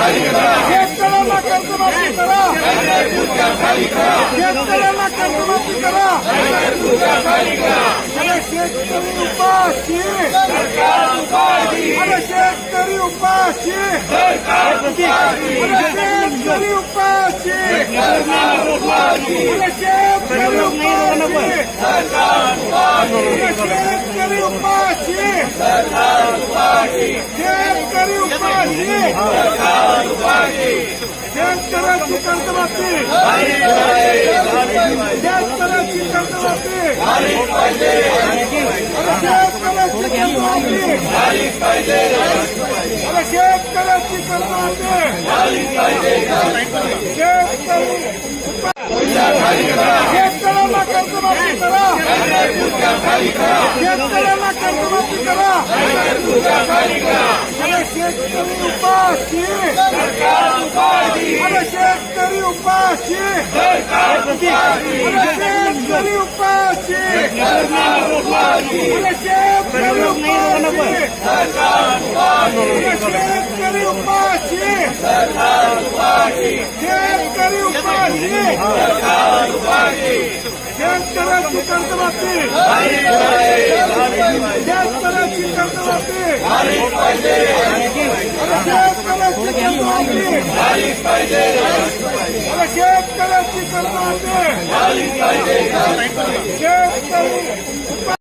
शेतकऱ्यांना कर्जमाफी करा, शेतकऱ्यांना कर्जमाफी करा, अरे शेतकरी उपाशी, अरे शेतकरी उपाशी, अरे शेतकरी उपाशी, अरे शेतकरी उपाशी, शेतकरी उपाशी, शेतकरी उपाशी, शेतकऱ्याची कर्जमाफी, शेतकऱ्याची कर्जमाफी, शेतकऱ्याची कर्जमाफी, शेतकऱ्याची कर्जमाफी, शेतकऱ्यांना कर्जमाफी करा, शेतकऱ्यांना कर्जमाफी करा, अरे शेतकरी उपाशी, अरे शेतकरी उपाशी, अरे शेतकरी उपाशी, अरे शेतकरी उपाशी, शेतकरी उपाशी, शेतकरी उपाशी, शेतकऱ्याची कर्जमाफी, शेतकऱ्याची कर्जमाफी, शेतकऱ्याची कर्जमाफी, शेतकऱ्याची कर्जमाफी, शेतकरी